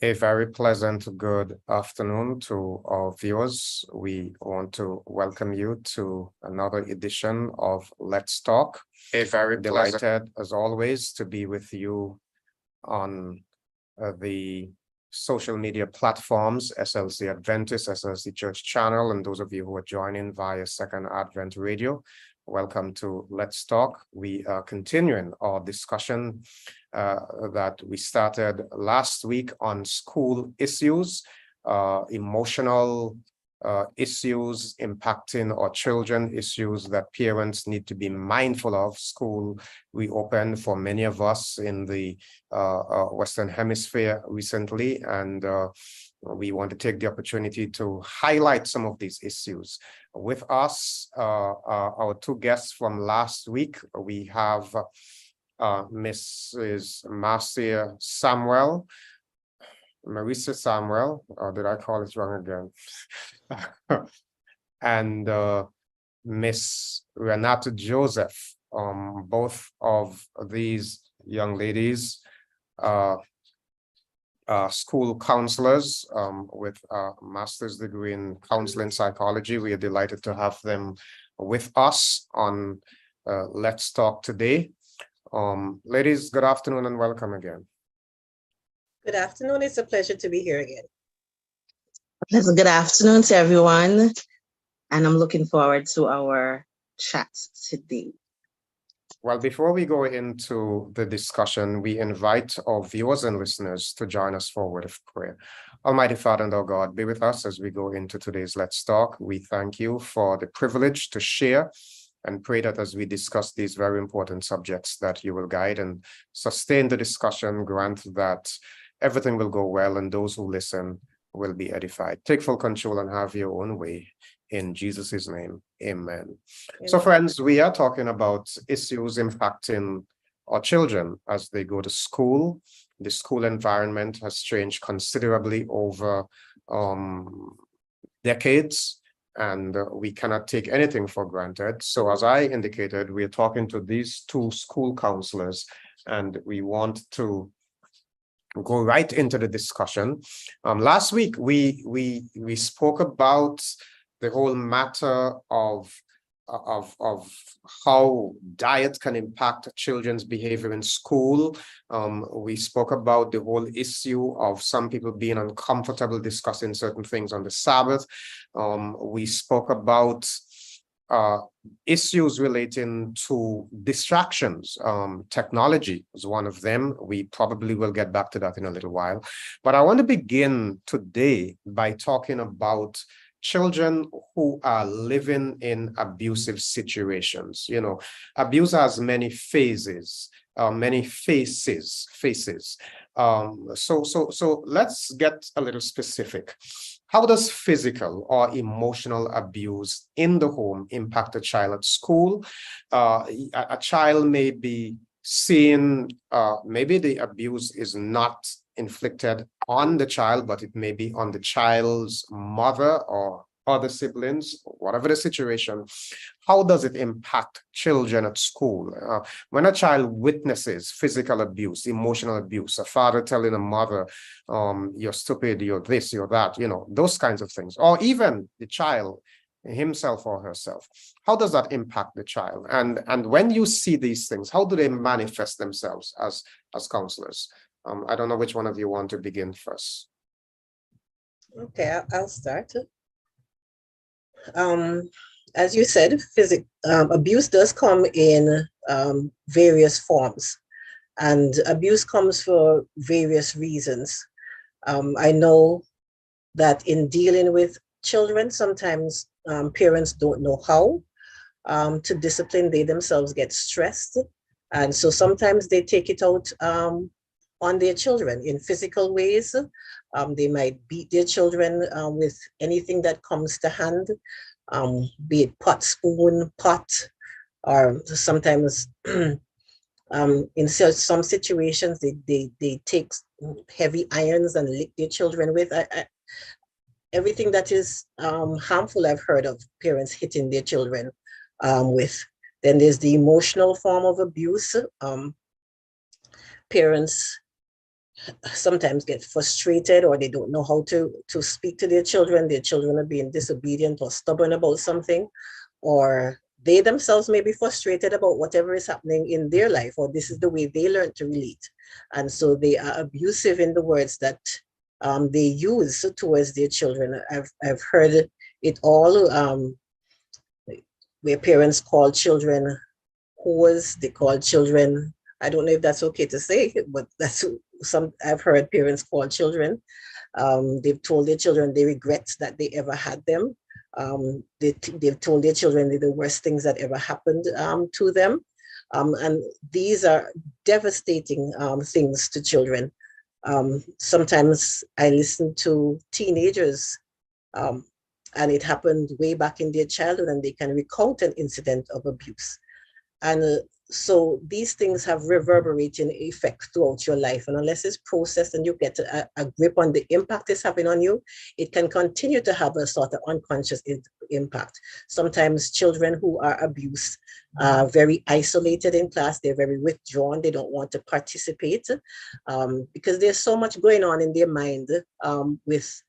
A very pleasant good afternoon to our viewers. We want to welcome you to another edition of Let's Talk. A very delighted, as always, to be with you on the social media platforms, SLC Adventist, SLC Church Channel, and those of you who are joining via Second Advent Radio. Welcome to Let's Talk. We are continuing our discussion that we started last week on school issues, emotional issues impacting our children, issues that parents need to be mindful of. School reopened for many of us in the Western Hemisphere recently, and we want to take the opportunity to highlight some of these issues. With us, our two guests from last week, we have Mrs. Marcia Samuel, Marissa Samuel, or did I call it wrong again? And Miss Renata Joseph. Both of these young ladies school counselors with a master's degree in counseling psychology. We are delighted to have them with us on Let's Talk today. Ladies, good afternoon and welcome again. Good afternoon. It's a pleasure to be here again. Good afternoon to everyone, and I'm looking forward to our chat today. Well, before we go into the discussion, we invite our viewers and listeners to join us for a word of prayer. Almighty Father and our God, be with us as we go into today's Let's Talk. We thank you for the privilege to share and pray that as we discuss these very important subjects, that you will guide and sustain the discussion, grant that everything will go well and those who listen will be edified. Take full control and have your own way. In Jesus' name, amen. Amen. So friends, we are talking about issues impacting our children as they go to school. The school environment has changed considerably over decades, and we cannot take anything for granted. So as I indicated, we are talking to these two school counselors, and we want to go right into the discussion. Last week, we spoke about the whole matter of how diet can impact children's behavior in school. We spoke about the whole issue of some people being uncomfortable discussing certain things on the Sabbath. We spoke about issues relating to distractions. Technology is one of them. We probably will get back to that in a little while. But I want to begin today by talking about children who are living in abusive situations. You know, abuse has many phases, many faces. So let's get a little specific. How does physical or emotional abuse in the home impact a child at school? A child may be seeing, maybe the abuse is not inflicted on the child, but it may be on the child's mother or other siblings, whatever the situation. How does it impact children at school? When a child witnesses physical abuse, emotional abuse, a father telling a mother, you're stupid, you're this, you're that, you know, those kinds of things, or even the child himself or herself, how does that impact the child? And when you see these things, how do they manifest themselves as counselors? I don't know which one of you want to begin first. Okay, I'll start. As you said, abuse does come in various forms, and abuse comes for various reasons. I know that in dealing with children, sometimes parents don't know how to discipline. They themselves get stressed, and so sometimes they take it out on their children in physical ways. They might beat their children with anything that comes to hand, be it pot, spoon, pot, or sometimes in some situations they take heavy irons and lick their children with. Everything that is harmful, I've heard of parents hitting their children with. Then there's the emotional form of abuse. Parents sometimes get frustrated, or they don't know how to speak to their children. Their children are being disobedient or stubborn about something, or they themselves may be frustrated about whatever is happening in their life, or this is the way they learn to relate. And so they are abusive in the words that they use towards their children. I've heard it all, where parents call children whores, they call children, I don't know if that's okay to say, but that's some I've heard parents call children. They've told their children they regret that they ever had them. They've told their children they're the worst things that ever happened to them. And these are devastating things to children. Sometimes I listen to teenagers, and it happened way back in their childhood, and they can recount an incident of abuse. And so these things have reverberating effect throughout your life. And unless it's processed and you get a grip on the impact it's having on you, it can continue to have a sort of unconscious impact. Sometimes children who are abused are very isolated in class. They're very withdrawn. They don't want to participate because there's so much going on in their mind with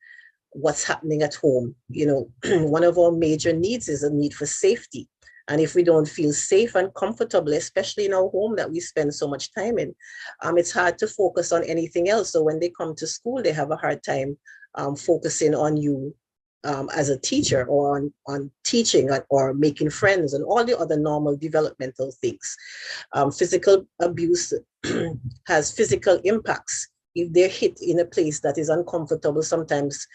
what's happening at home. You know, one of our major needs is a need for safety. And if we don't feel safe and comfortable, especially in our home that we spend so much time in, it's hard to focus on anything else. So when they come to school, they have a hard time focusing on you as a teacher, or on teaching, or making friends, and all the other normal developmental things. Physical abuse has physical impacts. If they're hit in a place that is uncomfortable, sometimes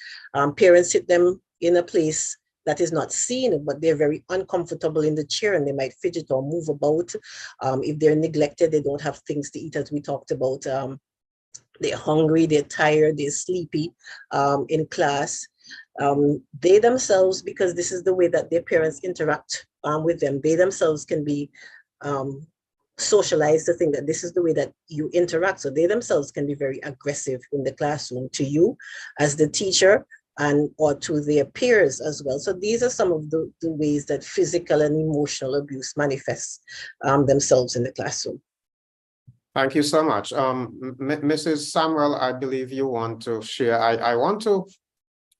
parents hit them in a place that is not seen, but they're very uncomfortable in the chair, and they might fidget or move about. If they're neglected, they don't have things to eat, as we talked about. They're hungry, they're tired, they're sleepy in class. They themselves, because this is the way that their parents interact with them, they themselves can be socialized to think that this is the way that you interact. So they themselves can be very aggressive in the classroom to you as the teacher, and or to their peers as well. So these are some of the ways that physical and emotional abuse manifests themselves in the classroom. Thank you so much. Mrs. Samuel, I believe you want to share. I want to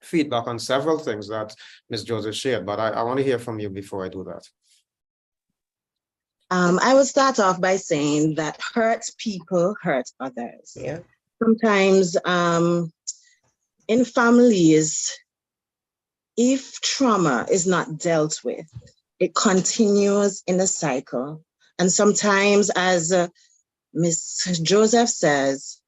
feedback on several things that Ms. Joseph shared, but I want to hear from you before I do that. I will start off by saying that hurt people hurt others. Yeah. Sometimes in families, if trauma is not dealt with, it continues in a cycle. And sometimes, as Ms. Joseph says,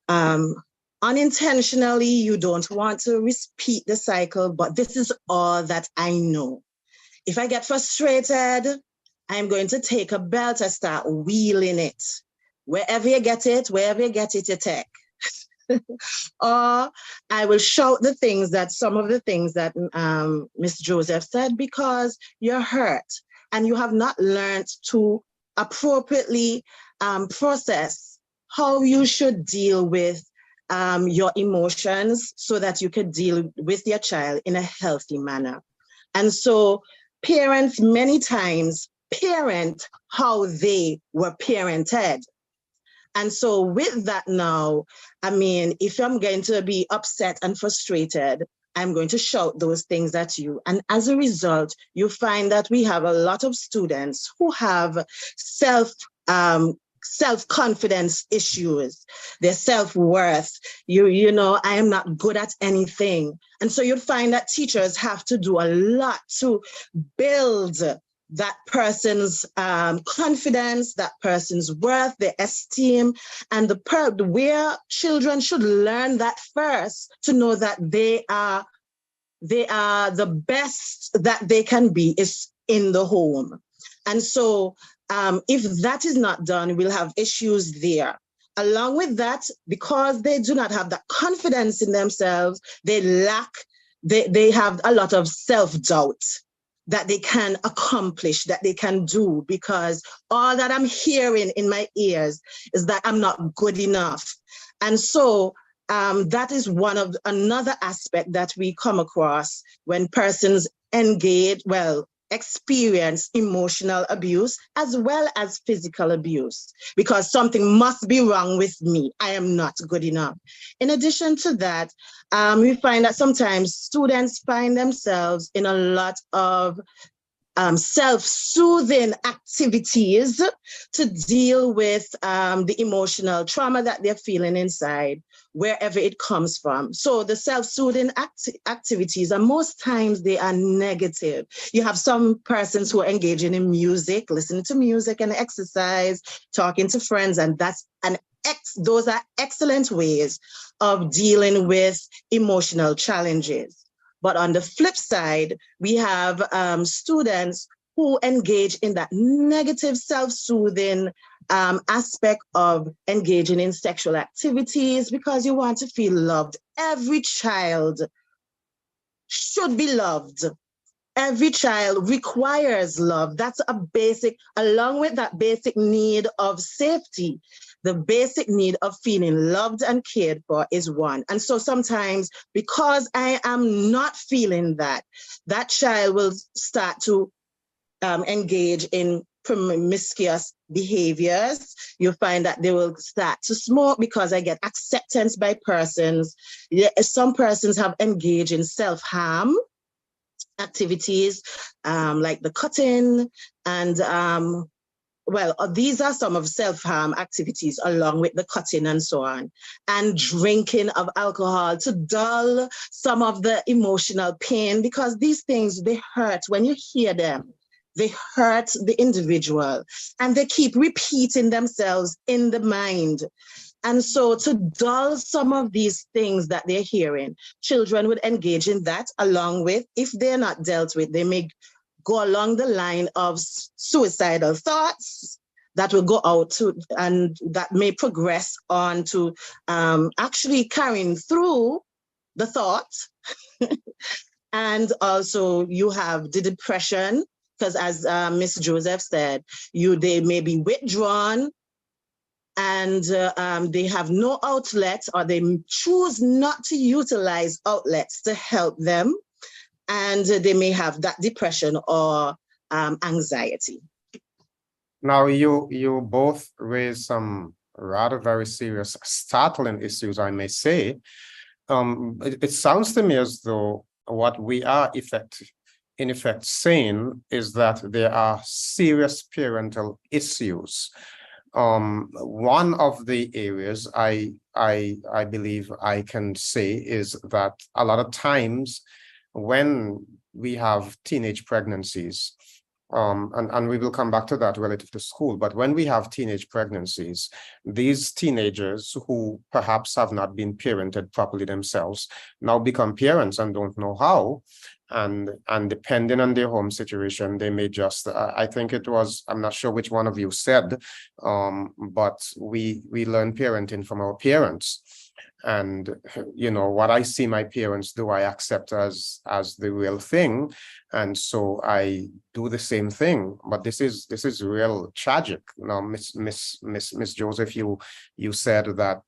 unintentionally, you don't want to repeat the cycle, but this is all that I know. If I get frustrated, I'm going to take a belt and start wheeling it. Wherever you get it, you take. Or I will shout some of the things that Ms. Joseph said, because you're hurt and you have not learned to appropriately process how you should deal with your emotions so that you could deal with your child in a healthy manner. And so parents many times parent how they were parented. And so with that now, I mean, if I'm going to be upset and frustrated, I'm going to shout those things at you. And as a result, you find that we have a lot of students who have self-confidence issues, their self-worth. You know, I am not good at anything. And so you'd find that teachers have to do a lot to build that person's confidence, that person's worth, their esteem, and where children should learn that first to know that they are the best that they can be is in the home. And so if that is not done, we'll have issues there. Along with that, because they do not have that confidence in themselves, they have a lot of self-doubt that they can accomplish, that they can do, because all that I'm hearing in my ears is that I'm not good enough. And so that is another aspect that we come across when persons experience emotional abuse as well as physical abuse, because something must be wrong with me. I am not good enough. In addition to that, we find that sometimes students find themselves in a lot of self-soothing activities to deal with the emotional trauma that they're feeling inside, wherever it comes from. So the self-soothing activities, and most times they are negative. You have some persons who are engaging in music, listening to music and exercise, talking to friends, and those are excellent ways of dealing with emotional challenges. But on the flip side, we have students who engage in that negative self-soothing aspect of engaging in sexual activities because you want to feel loved. Every child should be loved. Every child requires love. That's a basic, along with that basic need of safety, the basic need of feeling loved and cared for is one. And so sometimes, because I am not feeling that, that child will start to engage in promiscuous behaviors. You'll find that they will start to smoke because I get acceptance by persons. Some persons have engaged in self-harm activities like the cutting and these are some of self-harm activities along with the cutting and so on, and drinking of alcohol to dull some of the emotional pain, because these things, they hurt when you hear them. They hurt the individual and they keep repeating themselves in the mind. And so to dull some of these things that they're hearing, children would engage in that, along with, if they're not dealt with, they may go along the line of suicidal thoughts that will go out to, and that may progress on to actually carrying through the thought. And also you have the depression, because as Ms. Joseph said, they may be withdrawn and they have no outlet, or they choose not to utilize outlets to help them. And they may have that depression or anxiety. Now, you both raised some rather very serious, startling issues, I may say. It sounds to me as though what we are in effect saying is that there are serious parental issues. One of the areas I believe I can say is that a lot of times when we have teenage pregnancies, and we will come back to that relative to school, but when we have teenage pregnancies, these teenagers who perhaps have not been parented properly themselves now become parents and don't know how. And depending on their home situation, they may just, I think it was, I'm not sure which one of you said, but we learn parenting from our parents. And, you know, what I see my parents do, I accept as the real thing. And so I do the same thing. But this is real tragic. Now, Miss Joseph, you said that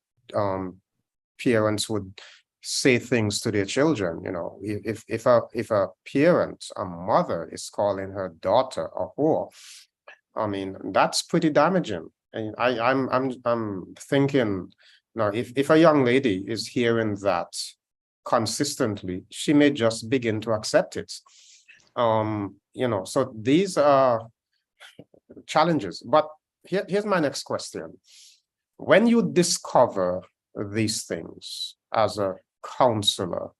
parents would say things to their children. You know, if a parent, a mother, is calling her daughter a whore, I mean, that's pretty damaging. And I'm thinking, now, if a young lady is hearing that consistently, she may just begin to accept it. You know, so these are challenges. But here's my next question. When you discover these things as a counselor,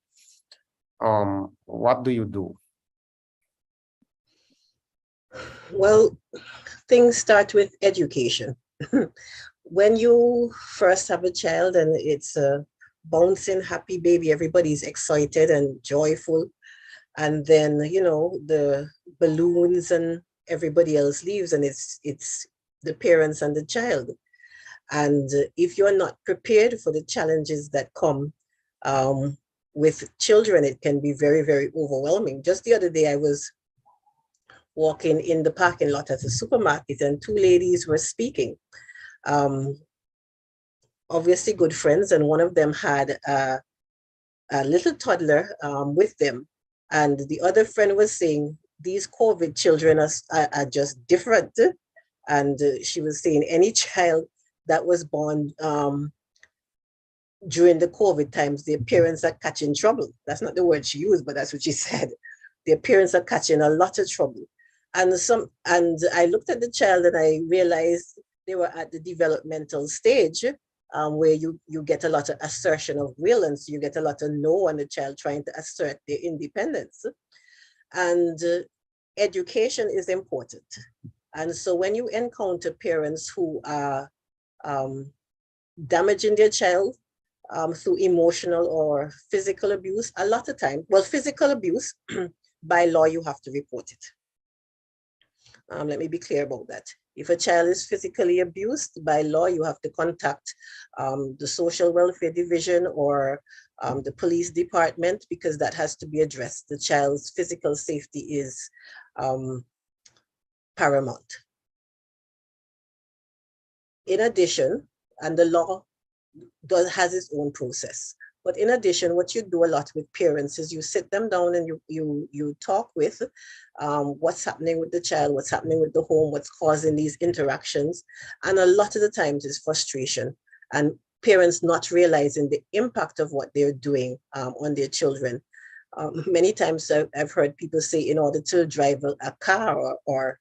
what do you do? Well, things start with education. When you first have a child and it's a bouncing, happy baby, everybody's excited and joyful. And then, you know, the balloons and everybody else leaves, and it's the parents and the child. And if you're not prepared for the challenges that come with children, it can be very, very overwhelming. Just the other day, I was walking in the parking lot at a supermarket and two ladies were speaking. Obviously good friends, and one of them had a little toddler with them. And the other friend was saying, these COVID children are just different. And she was saying any child that was born during the COVID times, their parents are catching trouble. That's not the word she used, but that's what she said. Their parents are catching a lot of trouble. And I looked at the child and I realized they were at the developmental stage, where you get a lot of assertion of will, and so you get a lot of no on the child trying to assert their independence. And education is important. And so when you encounter parents who are damaging their child through emotional or physical abuse, a lot of time, well, physical abuse, by law, you have to report it. Let me be clear about that. If a child is physically abused, by law, you have to contact the social welfare division or the police department, because that has to be addressed. The child's physical safety is paramount. In addition, and the law has its own process. But in addition, what you do a lot with parents is you sit them down and you talk with what's happening with the child, what's happening with the home, what's causing these interactions. And a lot of the times is frustration and parents not realizing the impact of what they're doing on their children. Many times I've heard people say in order to drive a car or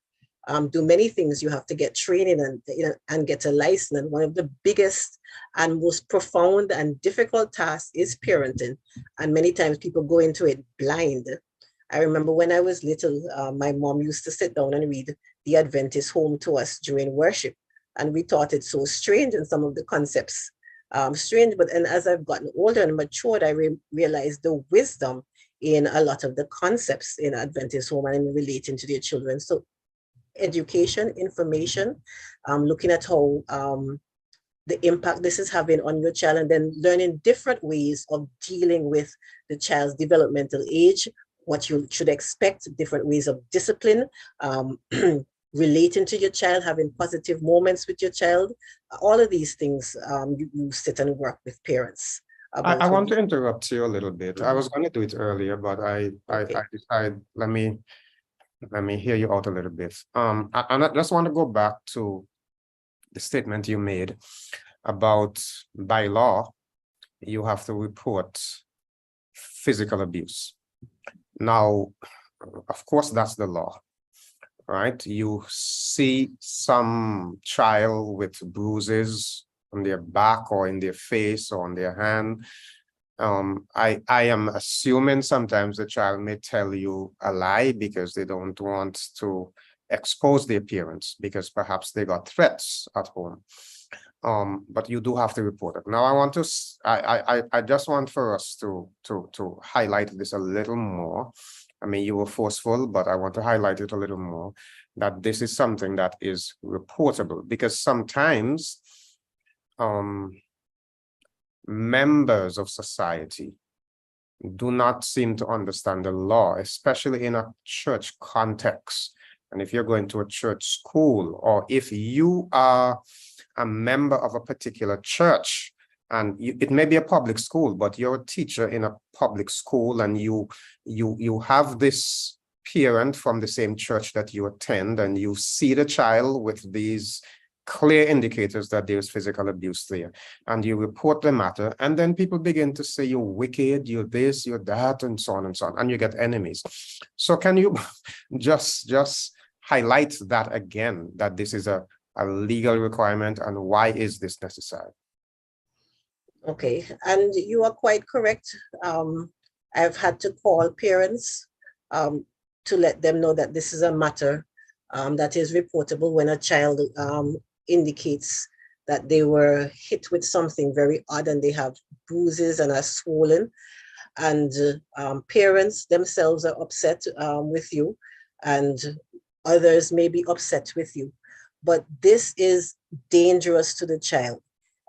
do many things, you have to get training and get a license. And one of the biggest and most profound and difficult tasks is parenting. And many times people go into it blind. I remember when I was little, my mom used to sit down and read the Adventist home to us during worship. And we thought it so strange and some of the concepts strange. But and as I've gotten older and matured, I realized the wisdom in a lot of the concepts in Adventist home and in relating to their children. So education, information, looking at how the impact this is having on your child, and then learning different ways of dealing with the child's developmental age, what you should expect, different ways of discipline, relating to your child, having positive moments with your child. All of these things you sit and work with parents. I want to interrupt you a little bit. I was going to do it earlier, but I decided, let me hear you out a little bit. I just want to go back to the statement you made about by law, you have to report physical abuse. Now, of course, that's the law, right? You see some child with bruises on their back or in their face or on their hand. I am assuming sometimes the child may tell you a lie because they don't want to expose their parents because perhaps they got threats at home. But you do have to report it. Now I just want for us to highlight this a little more. I mean, you were forceful, but I want to highlight it a little more, that this is something that is reportable, because sometimes members of society do not seem to understand the law, especially in a church context. And if you're going to a church school, or if you are a member of a particular church, and it may be a public school, but you're a teacher in a public school, and you have this parent from the same church that you attend, and you see the child with these clear indicators that there's physical abuse there, and you report the matter, and then people begin to say you're wicked, you're this, you're that, and so on, and you get enemies. So can you just highlight that again, that this is a legal requirement, and why is this necessary? Okay, and you are quite correct. I've had to call parents to let them know that this is a matter that is reportable when a child indicates that they were hit with something very odd and they have bruises and are swollen, and parents themselves are upset with you, and others may be upset with you. But this is dangerous to the child.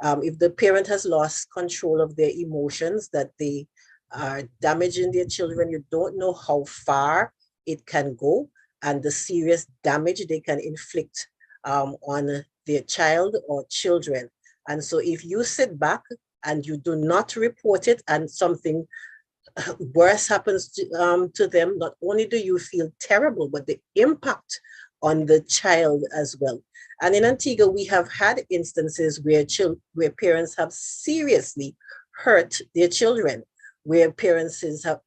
If the parent has lost control of their emotions, that they are damaging their children, you don't know how far it can go and the serious damage they can inflict on their child or children. And so if you sit back and you do not report it, and something worse happens to them, not only do you feel terrible, but the impact on the child as well. And in Antigua, we have had instances where parents have seriously hurt their children, where parents have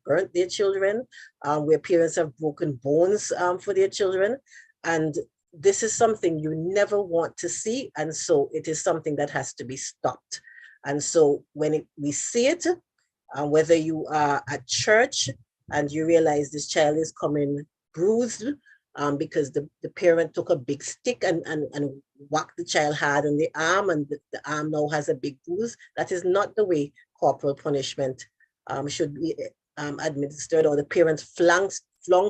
burnt their children, where parents have broken bones for their children. And this is something you never want to see. And so it is something that has to be stopped. And so when we see it, whether you are at church and you realize this child is coming bruised because the parent took a big stick and whacked the child hard on the arm, and the arm now has a big bruise, that is not the way corporal punishment should be administered. Or the parent flung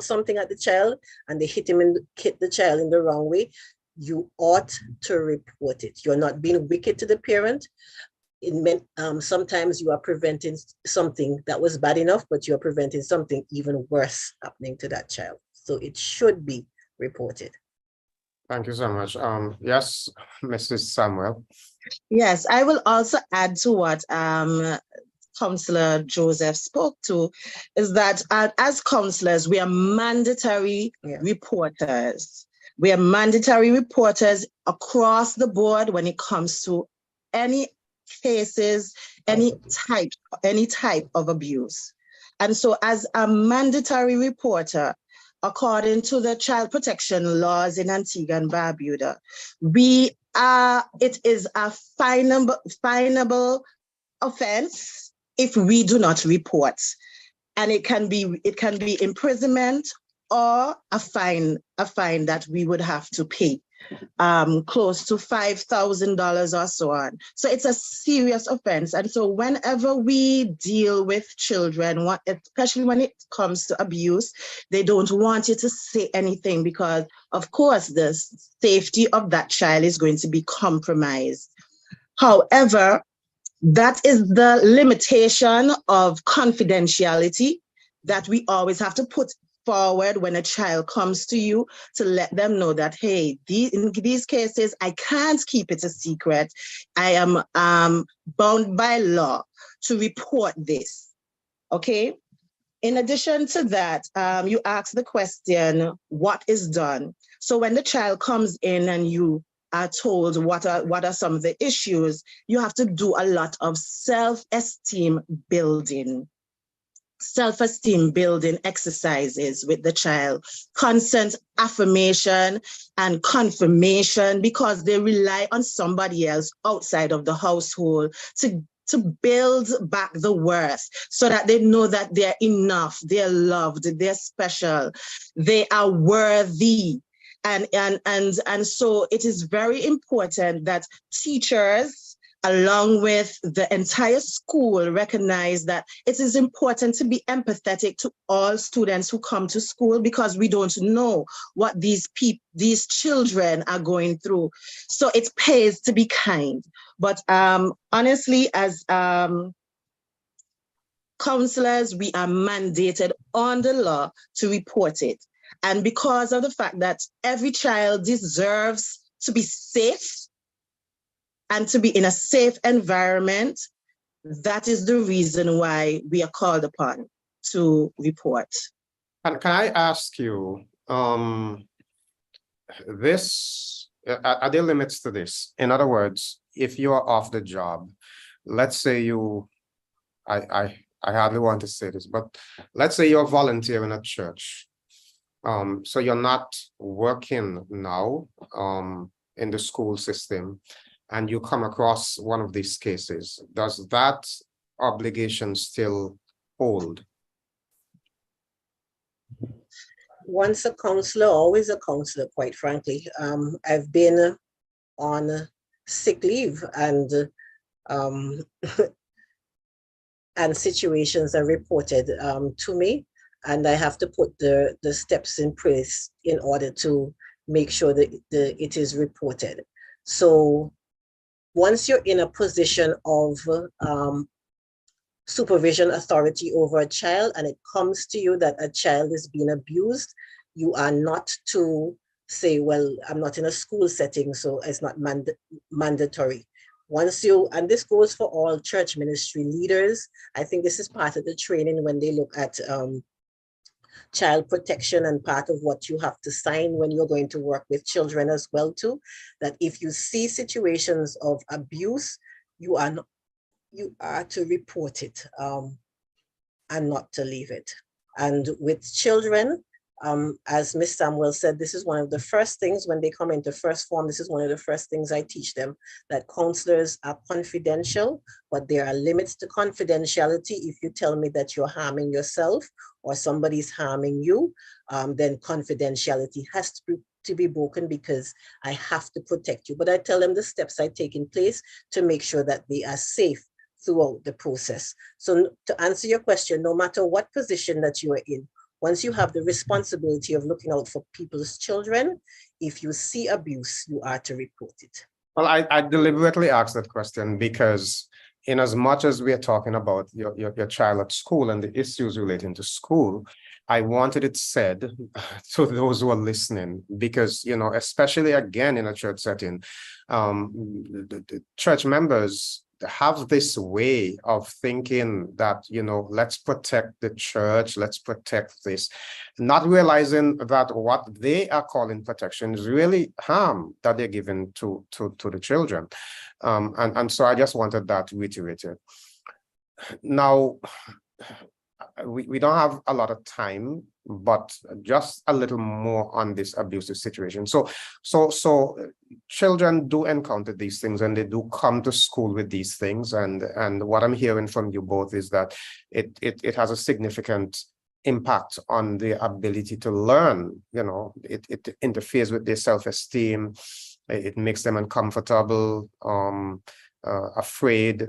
something at the child and they hit the child in the wrong way. You ought to report it. You're not being wicked to the parent. It meant sometimes you are preventing something that was bad enough, but you're preventing something even worse happening to that child. So it should be reported. Thank you so much. Yes, Mrs. Samuel. Yes, I will also add to what Councillor Joseph spoke to, is that as councillors, we are mandatory reporters. We are mandatory reporters across the board when it comes to any cases, any type of abuse. And so as a mandatory reporter, according to the child protection laws in Antigua and Barbuda, it is a finable offense if we do not report. And it can be imprisonment or a fine that we would have to pay, close to $5,000 or so on. So it's a serious offense. And so whenever we deal with children, especially when it comes to abuse, they don't want you to say anything because, of course, the safety of that child is going to be compromised. However, that is the limitation of confidentiality that we always have to put forward when a child comes to you, to let them know that, hey, in these cases, I can't keep it a secret. I am bound by law to report this, okay? In addition to that, you asked the question, what is done? So when the child comes in and you are told what are some of the issues, you have to do a lot of self-esteem building exercises with the child, constant affirmation and confirmation, because they rely on somebody else outside of the household to build back the worth so that they know that they're enough, they're loved, they're special, they are worthy. And so it is very important that teachers, along with the entire school, recognize that it is important to be empathetic to all students who come to school, because we don't know what these children are going through. So it pays to be kind. But honestly, as counselors, we are mandated on the law to report it. And because of the fact that every child deserves to be safe and to be in a safe environment, that is the reason why we are called upon to report. And can I ask you, are there limits to this? In other words, if you are off the job, let's say I hardly want to say this, but let's say you're volunteering at church. So you're not working now in the school system, and you come across one of these cases. Does that obligation still hold? Once a counselor, always a counselor, quite frankly. I've been on sick leave and and situations are reported to me, and I have to put the steps in place in order to make sure that it is reported. So once you're in a position of supervision authority over a child, and it comes to you that a child is being abused, you are not to say, well, I'm not in a school setting, so it's not mandatory. Once you, and this goes for all church ministry leaders, I think this is part of the training when they look at child protection, and part of what you have to sign when you're going to work with children as well too, that if you see situations of abuse, you are to report it and not to leave it. And with children, as Ms. Samuel said, this is one of the first things when they come into first form. This is one of the first things I teach them, that counselors are confidential, but there are limits to confidentiality. If you tell me that you're harming yourself or somebody's harming you, then confidentiality has to be broken, because I have to protect you. But I tell them the steps I take in place to make sure that they are safe throughout the process. So to answer your question, no matter what position that you are in, once you have the responsibility of looking out for people's children, if you see abuse, you are to report it. Well, I deliberately asked that question because in as much as we are talking about your child at school and the issues relating to school, I wanted it said to those who are listening, because, you know, especially again in a church setting, the church members have this way of thinking that, you know, let's protect the church, let's protect this, not realizing that what they are calling protection is really harm that they're giving to the children. And so I just wanted that reiterated. Now, we don't have a lot of time, but just a little more on this abusive situation. So children do encounter these things, and they do come to school with these things. And what I'm hearing from you both is that it has a significant impact on their ability to learn. You know, it interferes with their self-esteem. It makes them uncomfortable, afraid,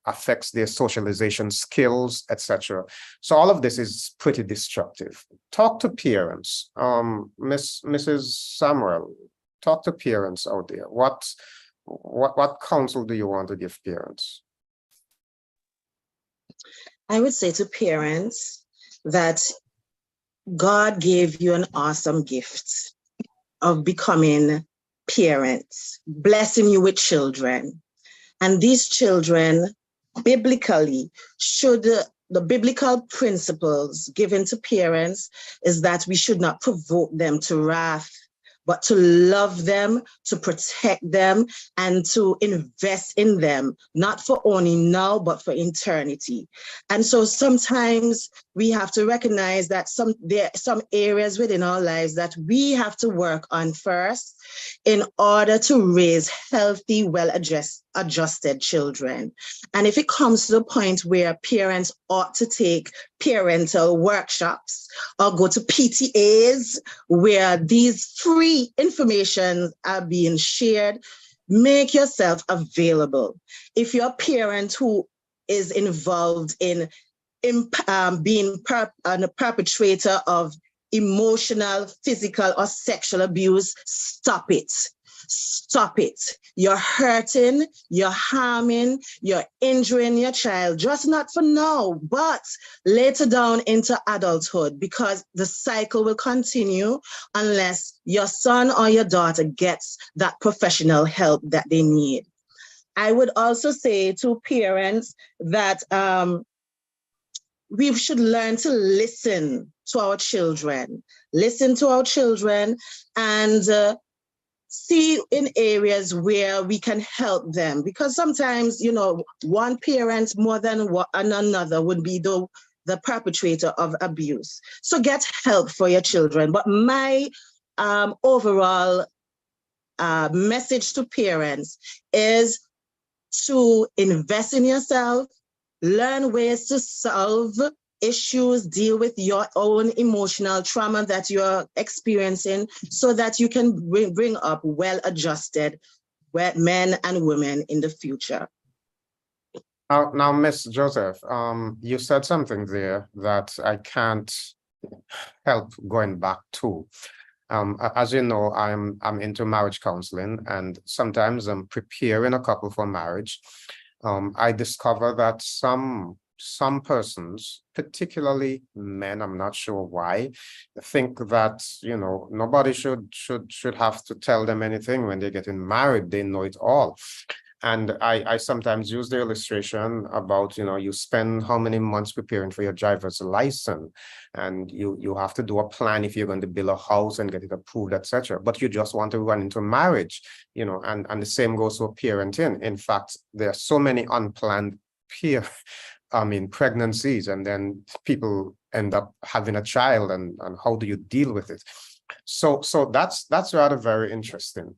affects their socialization skills, etc. So all of this is pretty destructive. Talk to parents. Mrs. Samuel, talk to parents out there. What counsel do you want to give parents? I would say to parents that God gave you an awesome gift of becoming parents, blessing you with children. And these children, biblically, the biblical principles given to parents is that we should not provoke them to wrath, but to love them, to protect them, and to invest in them, not for only now, but for eternity. And so sometimes we have to recognize that there are some areas within our lives that we have to work on first in order to raise healthy, well-adjusted children. And if it comes to the point where parents ought to take parental workshops or go to PTAs where these free information are being shared, make yourself available. If you're a parent who is involved in being a perpetrator of emotional, physical, or sexual abuse, stop it. Stop it. You're hurting, you're harming, you're injuring your child, just not for now, but later down into adulthood, because the cycle will continue unless your son or your daughter gets that professional help that they need. I would also say to parents that we should learn to listen to our children, and see in areas where we can help them. Because sometimes, you know, one parent more than another would be the perpetrator of abuse. So get help for your children. But my overall message to parents is to invest in yourself, learn ways to solve issues, deal with your own emotional trauma that you're experiencing, so that you can bring up well-adjusted men and women in the future. Now, Ms. Joseph, you said something there that I can't help going back to. As you know, I'm into marriage counseling, and sometimes I'm preparing a couple for marriage. I discover that some persons, particularly men, I'm not sure why, think that, you know, nobody should have to tell them anything when they're getting married. They know it all. And I sometimes use the illustration about, you spend how many months preparing for your driver's license, and you have to do a plan if you're going to build a house and get it approved, etc. But you just want to run into marriage, and the same goes for parenting. In fact, there are so many unplanned pregnancies, and then people end up having a child, and how do you deal with it? So that's rather very interesting.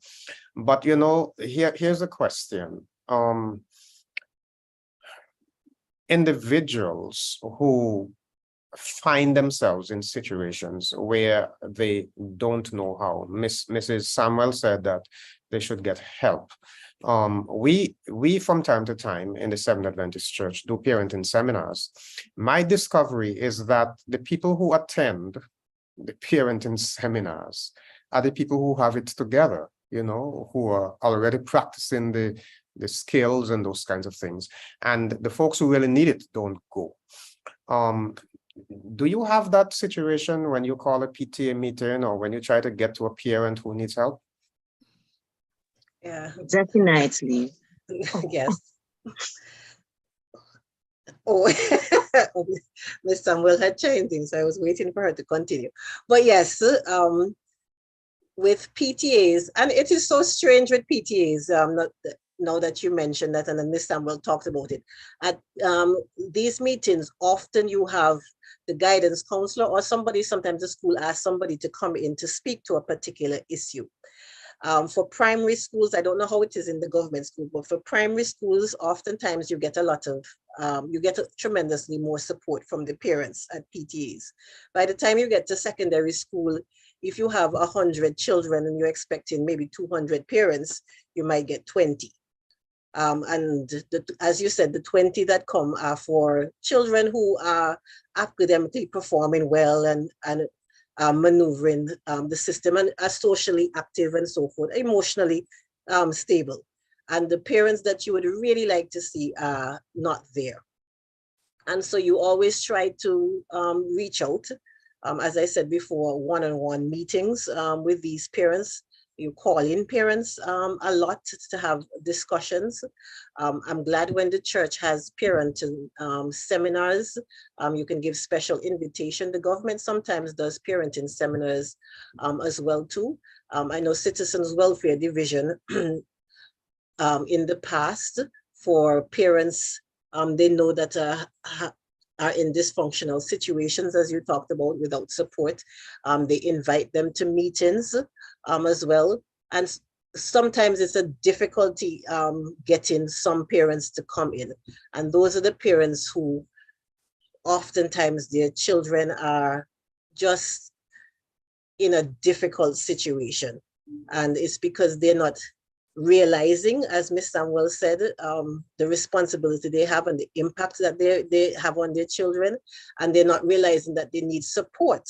But here's a question. Individuals who find themselves in situations where they don't know how. Mrs. Samuel said that they should get help. We from time to time in the Seventh Adventist Church do parenting seminars. My discovery is that the people who attend the parenting seminars are the people who have it together, who are already practicing the skills and those kinds of things. And the folks who really need it don't go. Do you have that situation when you call a PTA meeting or when you try to get to a parent who needs help? Yeah, Definitely. yes. Oh, Miss Samuel had changed things, so I was waiting for her to continue. But yes, with PTAs, and it is so strange with PTAs, now that you mentioned that, and then Miss Samuel talked about it. At these meetings, often you have the guidance counselor or somebody, sometimes the school asks somebody to come in to speak to a particular issue. For primary schools, I don't know how it is in the government school, but for primary schools, oftentimes you get tremendously more support from the parents at PTAs. By the time you get to secondary school, if you have 100 children and you're expecting maybe 200 parents, you might get 20. And as you said, the 20 that come are for children who are academically performing well and maneuvering the system and are socially active and so forth, emotionally stable. And the parents that you would really like to see are not there. And so you always try to reach out, as I said before, one-on-one meetings with these parents. You call in parents a lot to have discussions. I'm glad when the church has parenting seminars, you can give special invitation. The government sometimes does parenting seminars as well too. I know Citizens Welfare Division in the past for parents, they know that are in dysfunctional situations, as you talked about, without support. They invite them to meetings as well. And sometimes it's a difficulty getting some parents to come in. And those are the parents who oftentimes their children are just in a difficult situation. And it's because they're not realizing, as Ms. Samuel said, the responsibility they have and the impact that they have on their children, and they're not realizing that they need support.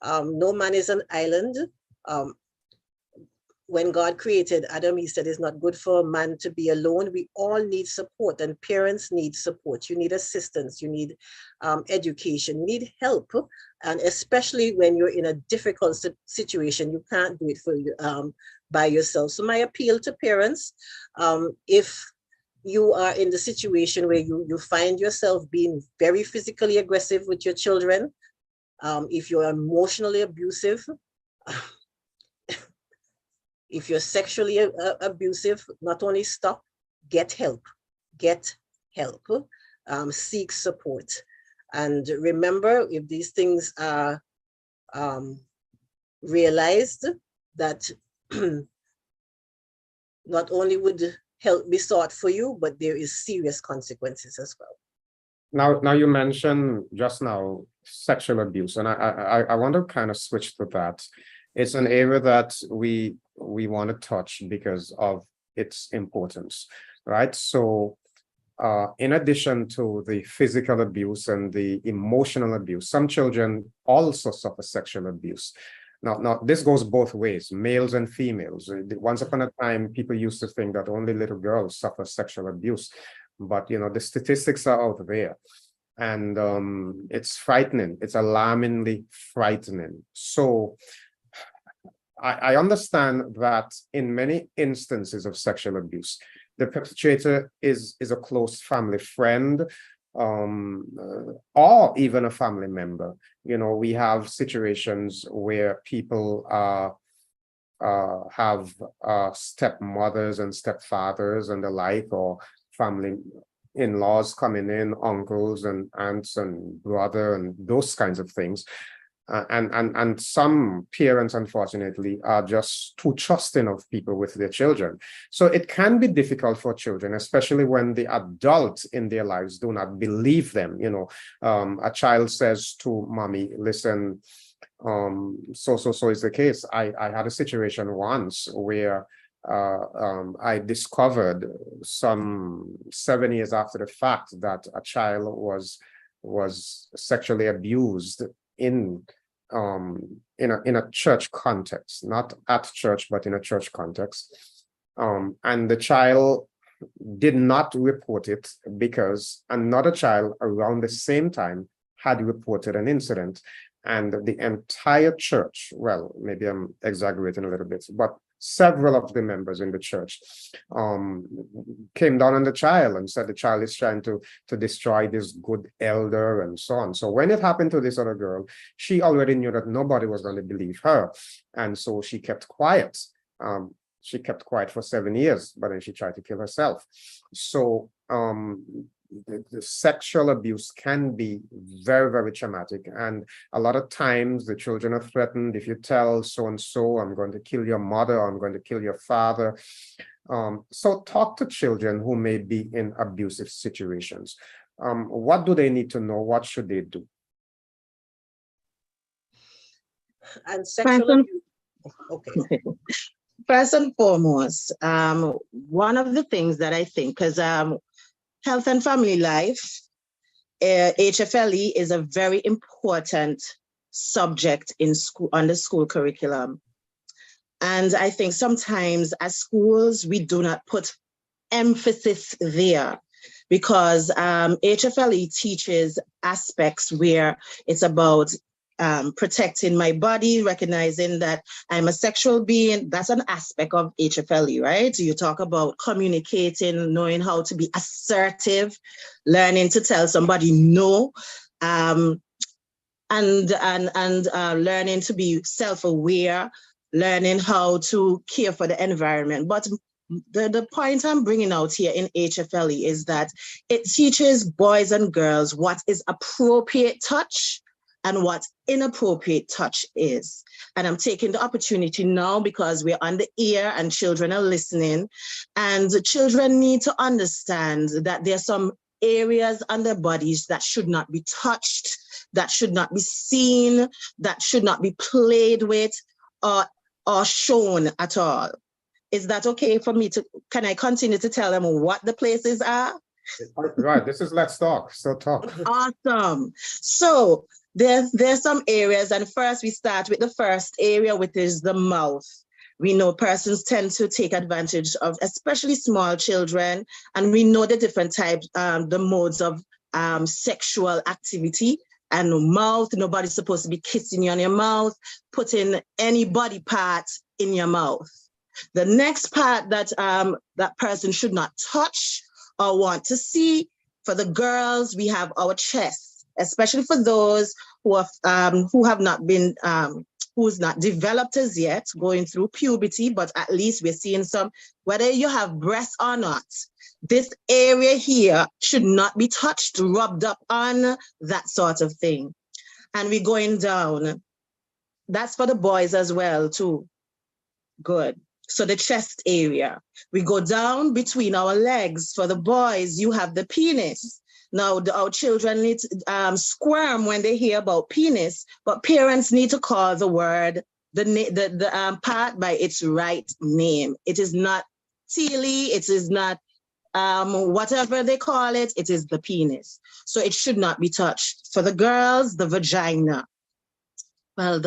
No man is an island. When God created Adam, he said it's not good for a man to be alone. We all need support, and parents need support. You need assistance, you need education, you need help. And especially when you're in a difficult situation, you can't do it for by yourself. So my appeal to parents, if you are in the situation where you find yourself being very physically aggressive with your children, if you're emotionally abusive, if you're sexually abusive, not only stop, get help, seek support. And remember, if these things are realized, that not only would help be sought for you, but there is serious consequences as well. Now you mentioned just now sexual abuse, and I want to kind of switch to that. It's an area that we want to touch because of its importance, right? So in addition to the physical abuse and the emotional abuse, some children also suffer sexual abuse. Now this goes both ways, males and females. Once upon a time, people used to think that only little girls suffer sexual abuse, but the statistics are out there. And it's frightening. It's alarmingly frightening. So I understand that in many instances of sexual abuse, the perpetrator is a close family friend, or even a family member. You know, we have situations where people have stepmothers and stepfathers and the like, or family in-laws coming in, uncles and aunts and brother and those kinds of things. And some parents, unfortunately, are just too trusting of people with their children. So it can be difficult for children, especially when the adults in their lives do not believe them. You know, a child says to mommy, listen, so is the case. I had a situation once where I discovered some 7 years after the fact that a child was sexually abused in a church context, not at church, but in a church context. And the child did not report it because another child around the same time had reported an incident. And the entire church, well, maybe I'm exaggerating a little bit, but several of the members in the church came down on the child and said the child is trying to destroy this good elder and so on. So when it happened to this other girl, she already knew that nobody was going to believe her. And so she kept quiet. She kept quiet for 7 years, but then she tried to kill herself. So the sexual abuse can be very, very traumatic. And a lot of times the children are threatened. If you tell so-and-so, I'm going to kill your mother, I'm going to kill your father. So talk to children who may be in abusive situations. What do they need to know? What should they do? And sexual abuse. Okay. First and foremost, one of the things that I think, because health and family life, HFLE is a very important subject in school, on the school curriculum. And I think sometimes as schools, we do not put emphasis there because HFLE teaches aspects where it's about protecting my body, recognizing that I'm a sexual being. That's an aspect of HFLE, right? You talk about communicating, knowing how to be assertive, learning to tell somebody no, and learning to be self-aware, learning how to care for the environment. But the point I'm bringing out here in HFLE is that it teaches boys and girls what is appropriate touch and what inappropriate touch is. And I'm taking the opportunity now because we're on the air and children are listening, and the children need to understand that there are some areas on their bodies that should not be touched, that should not be seen, that should not be played with or shown at all. Is that okay for me to, can I continue to tell them what the places are? Right, this is Let's Talk, so talk. Awesome. So there's some areas, and first we start with the first area, which is the mouth. We know persons tend to take advantage of, especially small children, and we know the different types, the modes of sexual activity. And mouth, nobody's supposed to be kissing you on your mouth, putting any body part in your mouth. The next part that that person should not touch or want to see, for the girls, we have our chest, especially for those who have not been, who's not developed as yet, going through puberty, but at least we're seeing some, whether you have breasts or not, this area here should not be touched, rubbed up on, that sort of thing. And we're going down. That's for the boys as well too. Good. So the chest area. We go down between our legs. For the boys, you have the penis. Now, our children need to squirm when they hear about penis, but parents need to call the word, the part by its right name. It is not teely, it is not whatever they call it, it is the penis. So it should not be touched. For the girls, the vagina. Well,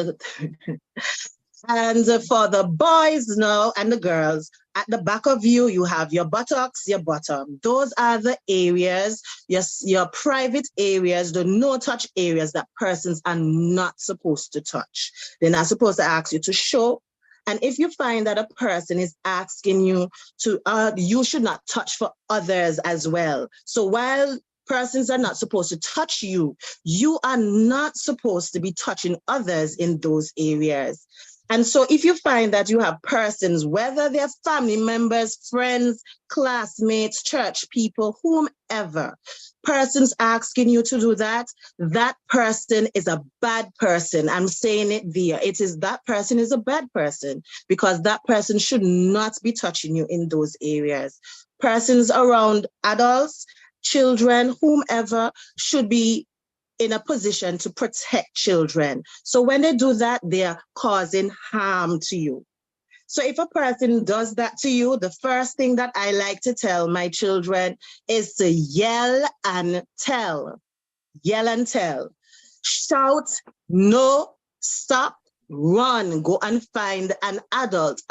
and for the boys now and the girls, at the back of you, you have your buttocks, your bottom. Those are the areas, your private areas, the no-touch areas that persons are not supposed to touch. They're not supposed to ask you to show. And if you find that a person is asking you to, you should not touch for others as well. So while persons are not supposed to touch you, you are not supposed to be touching others in those areas. And so if you find that you have persons, whether they're family members, friends, classmates, church people, whomever, persons asking you to do that, that person is a bad person. I'm saying it there. It is that person is a bad person because that person should not be touching you in those areas. Persons around adults, children, whomever should be in a position to protect children. So when they do that, they are causing harm to you. So if a person does that to you, the first thing that I like to tell my children is to yell and tell. Yell and tell. Shout, no, stop, run, go and find an adult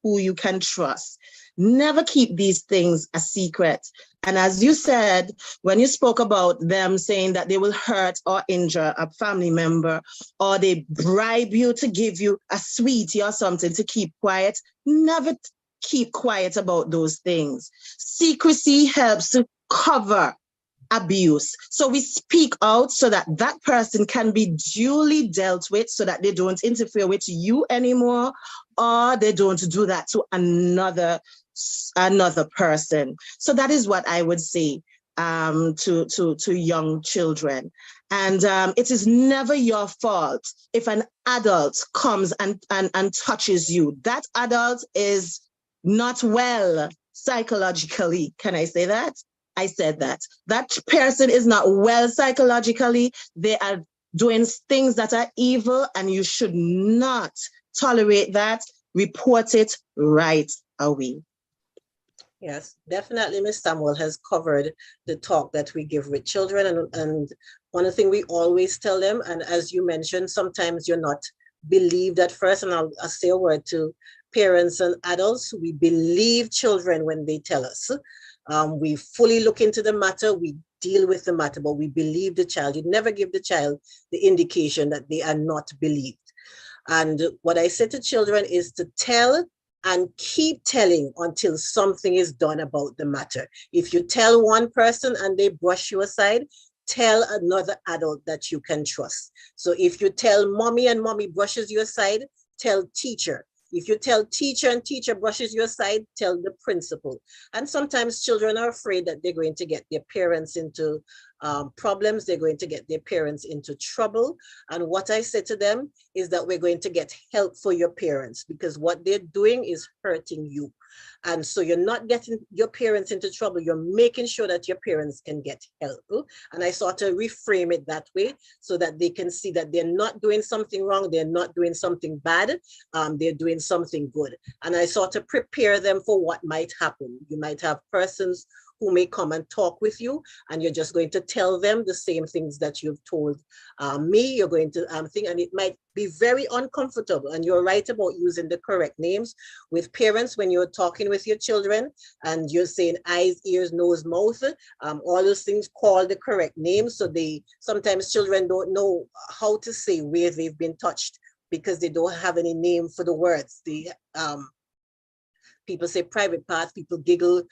who you can trust. Never keep these things a secret. And as you said, when you spoke about them saying that they will hurt or injure a family member, or they bribe you to give you a sweetie or something to keep quiet, never keep quiet about those things. Secrecy helps to cover abuse. So we speak out so that that person can be duly dealt with so that they don't interfere with you anymore, or they don't do that to another person. So that is what I would say to young children. And it is never your fault if an adult comes and touches you. That adult is not well psychologically. Can I say that? I said that. That person is not well psychologically. They are doing things that are evil, and you should not tolerate that. Report it right away. Yes, definitely Ms. Samuel has covered the talk that we give with children. And one thing we always tell them, and as you mentioned, sometimes you're not believed at first, and I'll say a word to parents and adults. We believe children when they tell us. We fully look into the matter, we deal with the matter, but we believe the child. You never give the child the indication that they are not believed. And what I say to children is to tell and keep telling until something is done about the matter. If you tell one person and they brush you aside, tell another adult that you can trust. So if you tell mommy and mommy brushes you aside, tell teacher. If you tell teacher and teacher brushes you aside, tell the principal. And sometimes children are afraid that they're going to get their parents into problems. They're going to get their parents into trouble. And what I say to them is that we're going to get help for your parents, because what they're doing is hurting you. And so you're not getting your parents into trouble. You're making sure that your parents can get help. And I sort of reframe it that way so that they can see that they're not doing something wrong. They're not doing something bad. They're doing something good. And I sort of prepare them for what might happen. You might have persons who may come and talk with you, and you're just going to tell them the same things that you've told me. You're going to think, and it might be very uncomfortable. And you're right about using the correct names with parents when you're talking with your children and you're saying eyes, ears, nose, mouth, all those things, call the correct names. So sometimes children don't know how to say where they've been touched because they don't have any name for the words. People say private parts, people giggle,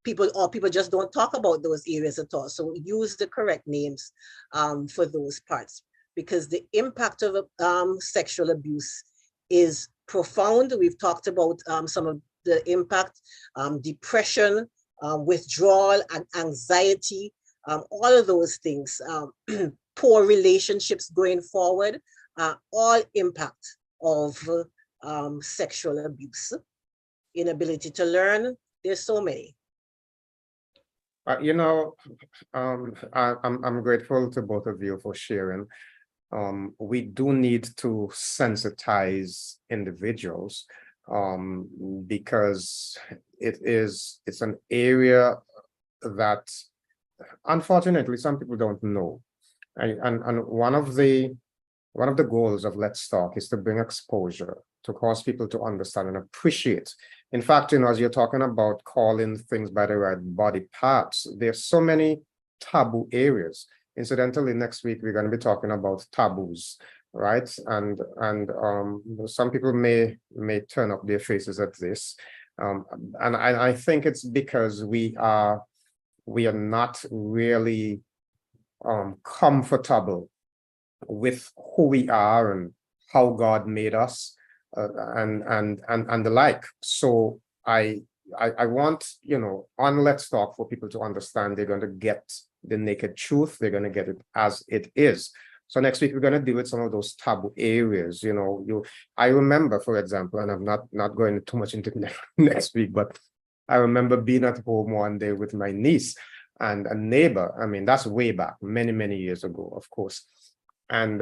people just don't talk about those areas at all. So use the correct names for those parts, because the impact of sexual abuse is profound. We've talked about some of the impact, depression, withdrawal, and anxiety, all of those things, poor relationships going forward, all impact of sexual abuse. Inability to learn, there's so many. I'm grateful to both of you for sharing. We do need to sensitize individuals because it's an area that unfortunately some people don't know. And one of the goals of Let's Talk is to bring exposure, to cause people to understand and appreciate. In fact, as you're talking about calling things by the right body parts, there's so many taboo areas. Incidentally, next week, we're going to be talking about taboos. right? And some people may turn up their faces at this. And I think it's because we are not really comfortable with who we are and how God made us, and the like. So I want, on Let's Talk, for people to understand they're going to get the naked truth. They're going to get it as it is. So next week we're going to deal with some of those taboo areas. I remember, for example, and I'm not going too much into next week, but I remember being at home one day with my niece and a neighbor. I mean, that's way back, many years ago, of course. And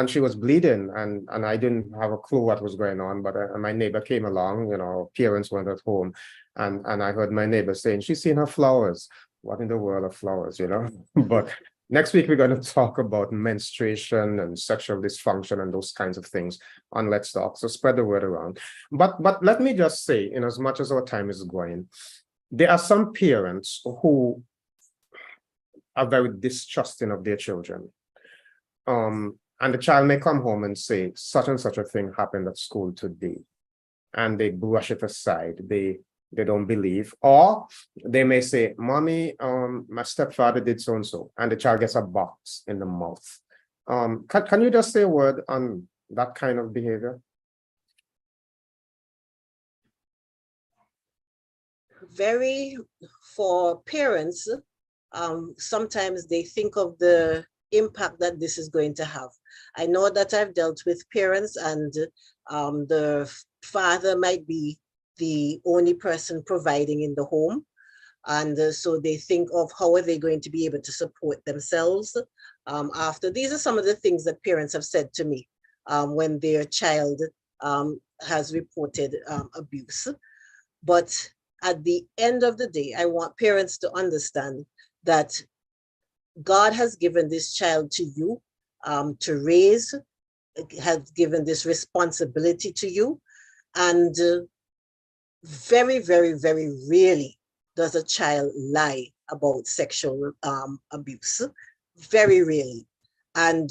she was bleeding, and I didn't have a clue what was going on, but my neighbor came along. Parents weren't at home, and I heard my neighbor saying she's seen her flowers. What in the world of flowers, But next week we're going to talk about menstruation and sexual dysfunction and those kinds of things on Let's Talk. So spread the word around. But let me just say, in as much as our time is going, there are some parents who are very distrusting of their children. And the child may come home and say, such and such a thing happened at school today, and they brush it aside. They don't believe. Or they may say, Mommy, my stepfather did so and so, and the child gets a box in the mouth. Can you just say a word on that kind of behavior? For parents, sometimes they think of the impact that this is going to have. I know that I've dealt with parents, and the father might be the only person providing in the home. And so they think of how are they going to be able to support themselves after. These are some of the things that parents have said to me when their child has reported abuse. But at the end of the day, I want parents to understand that God has given this child to you to raise, has given this responsibility to you. And very, very, very rarely does a child lie about sexual abuse. Very rarely. And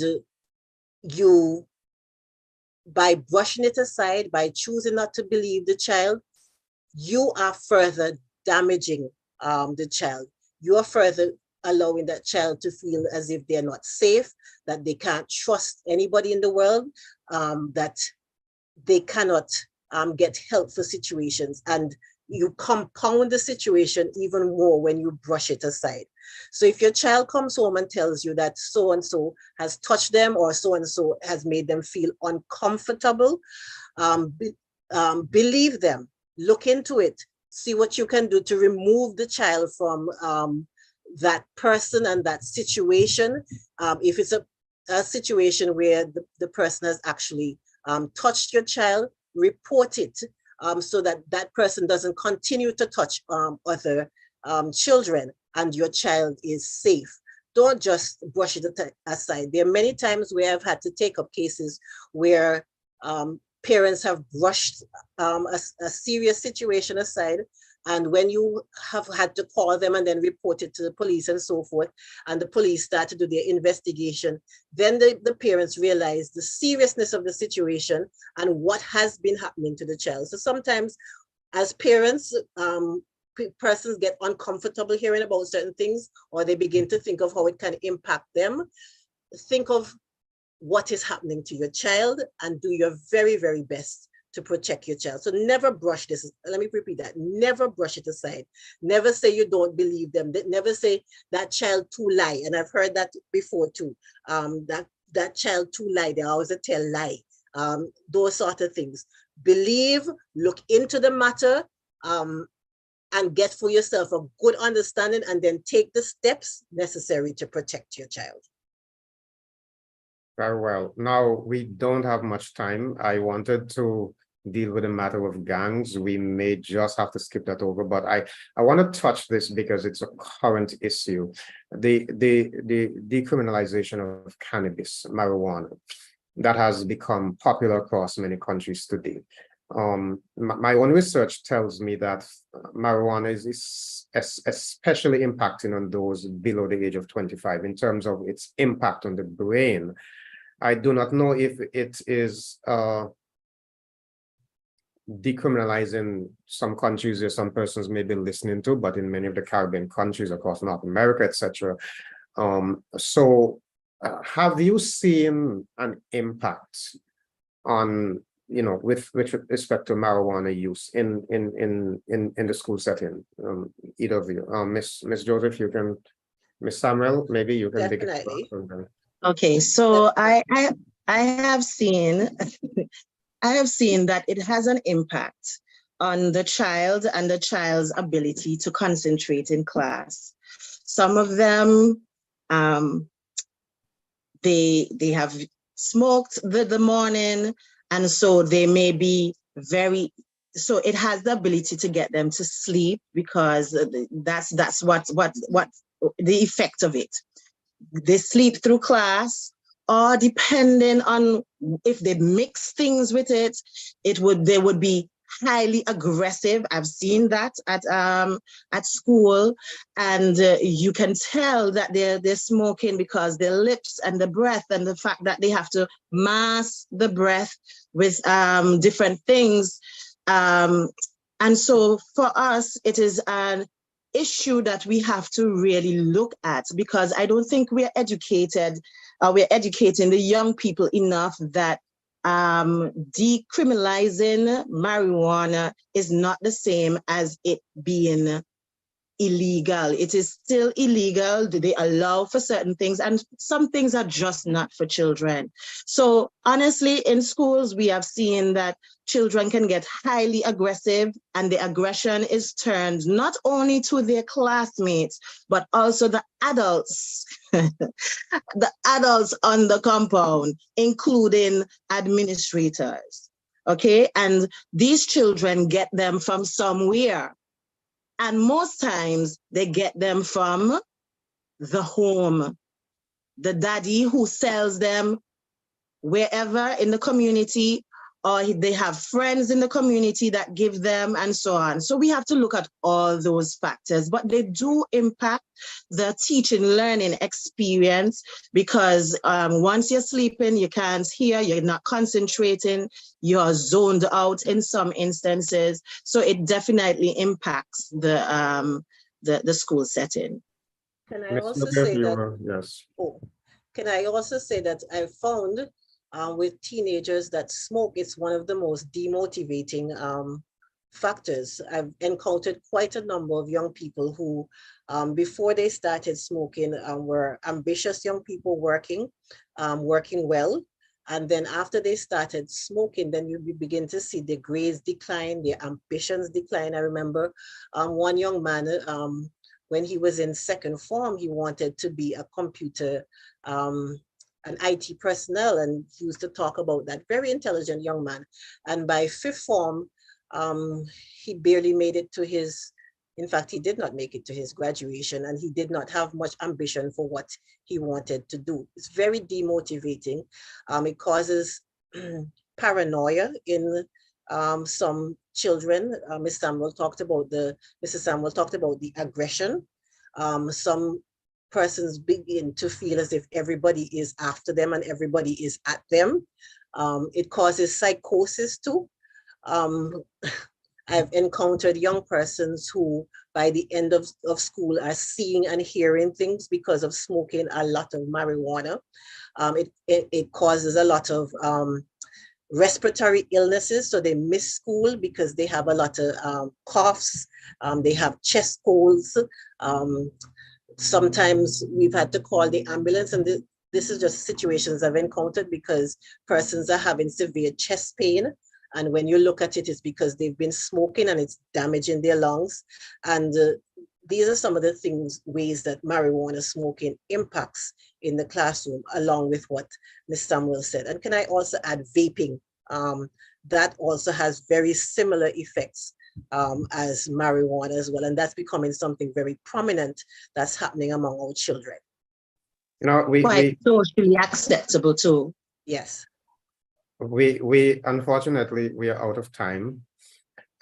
you, by brushing it aside, by choosing not to believe the child, you are further damaging the child. You are further allowing that child to feel as if they're not safe, that they can't trust anybody in the world, that they cannot get help for situations. And you compound the situation even more when you brush it aside. So if your child comes home and tells you that so-and-so has touched them, or so-and-so has made them feel uncomfortable, believe them, look into it, see what you can do to remove the child from that person and that situation. If it's a situation where the person has actually touched your child, report it so that that person doesn't continue to touch other children, and your child is safe. Don't just brush it aside. There are many times where I've had to take up cases where parents have brushed a serious situation aside, and when you have had to call them and then report it to the police and so forth, and the police start to do their investigation, then the parents realize the seriousness of the situation and what has been happening to the child. So sometimes as parents, persons get uncomfortable hearing about certain things, or they begin to think of how it can impact them. Think of what is happening to your child and do your very, very best to protect your child. So never brush this. Let me repeat that. Never brush it aside. Never say you don't believe them. Never say that child too lie. And I've heard that before too. That child too lie. They always tell lie. Those sort of things. Believe, look into the matter, and get for yourself a good understanding, and then take the steps necessary to protect your child. Very well. Now, we don't have much time. I wanted to deal with the matter of gangs. We may just have to skip that over, but I want to touch this because it's a current issue. The decriminalization of cannabis, marijuana, that has become popular across many countries today. My own research tells me that marijuana is especially impacting on those below the age of 25 in terms of its impact on the brain. I do not know if it is decriminalizing some countries where some persons may be listening to, but in many of the Caribbean countries across North America, etc. So have you seen an impact on, with respect to marijuana use in the school setting? Either of you, Miss Joseph, you can, Miss Samuel, maybe you can begin. Definitely. Okay, so I have seen I have seen that it has an impact on the child and the child's ability to concentrate in class. Some of them, they have smoked the morning, and so they may be so it has the ability to get them to sleep, because that's what the effect of it. They sleep through class, or depending on if they mix things with it, they would be highly aggressive. I've seen that at school, and you can tell that they're smoking because their lips and the breath, and the fact that they have to mask the breath with different things. And so for us, it is an issue that we have to really look at, because I don't think we're educating the young people enough that decriminalizing marijuana is not the same as it being illegal. It is still illegal. They allow for certain things, and some things are just not for children. So honestly, in schools, we have seen that children can get highly aggressive, and the aggression is turned not only to their classmates, but also the adults, the adults on the compound, including administrators. Okay, and these children get them from somewhere. And most times they get them from the home, the daddy who sells them wherever in the community, or they have friends in the community that give them, and so on. So we have to look at all those factors, but they do impact the teaching learning experience, because once you're sleeping, you can't hear, you're not concentrating, you're zoned out in some instances. So it definitely impacts the school setting. Can I Miss also Joseph, say that? yes. Oh, can I also say that I found with teenagers that smoke is one of the most demotivating factors. I've encountered quite a number of young people who, before they started smoking, were ambitious young people working well. And then after they started smoking, then you begin to see their grades decline, their ambitions decline. I remember one young man, when he was in second form, he wanted to be a computer, an IT personnel, and he used to talk about that. Very intelligent young man. And by fifth form, he barely made it to his, in fact, he did not make it to his graduation, and he did not have much ambition for what he wanted to do. It's very demotivating. It causes paranoia in some children. Mrs. Samuel talked about the aggression. Some persons begin to feel as if everybody is after them and everybody is at them. It causes psychosis too. I've encountered young persons who, by the end of school, are seeing and hearing things because of smoking a lot of marijuana. It causes a lot of respiratory illnesses, so they miss school because they have a lot of coughs, they have chest colds. Sometimes we've had to call the ambulance, and this is just situations I've encountered because persons are having severe chest pain. And when you look at it, it's because they've been smoking and it's damaging their lungs. And these are some of the ways that marijuana smoking impacts in the classroom, along with what Ms. Samuel said. And can I also add vaping? That also has very similar effects as marijuana as well. And that's becoming something very prominent that's happening among our children. Quite socially acceptable too. Yes. We unfortunately, we are out of time.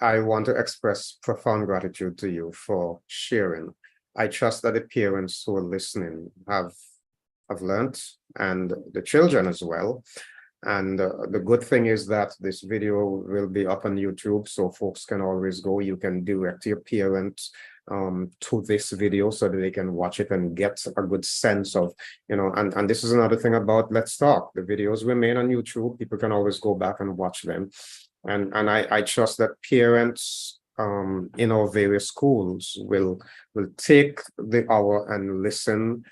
I want to express profound gratitude to you for sharing. I trust that the parents who are listening have have learned, and the children as well. And the good thing is that this video will be up on YouTube, so folks can always go. You can direct your parents to this video so that they can watch it and get a good sense of, and this is another thing about Let's Talk. The videos remain on YouTube. People can always go back and watch them. And I trust that parents in our various schools will take the hour and listen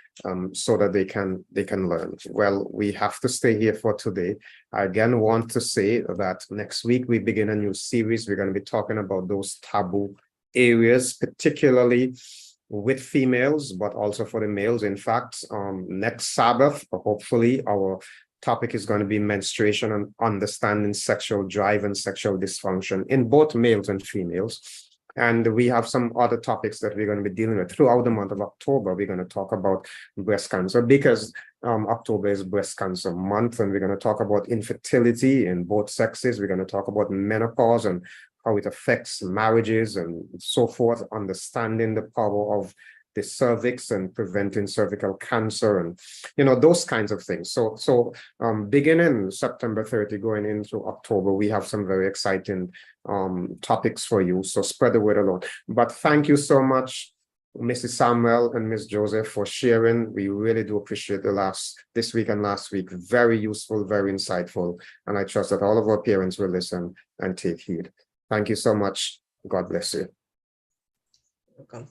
so that they can learn. Well, we have to stay here for today. I again want to say that next week we begin a new series. We're going to be talking about those taboo areas, particularly with females, but also for the males. In fact, next Sabbath, hopefully, our topic is going to be menstruation and understanding sexual drive and sexual dysfunction in both males and females. And we have some other topics that we're going to be dealing with throughout the month of October. We're going to talk about breast cancer because October is breast cancer month, and we're going to talk about infertility in both sexes. We're going to talk about menopause and how it affects marriages and so forth, understanding the power of the cervix and preventing cervical cancer and those kinds of things. So beginning September 30 going into October, we have some very exciting topics for you, so spread the word along. But thank you so much, Mrs. Samuel and Ms. Joseph, for sharing. We really do appreciate this week and last week. Very useful, very insightful, and I trust that all of our parents will listen and take heed. Thank you so much. God bless you. Welcome.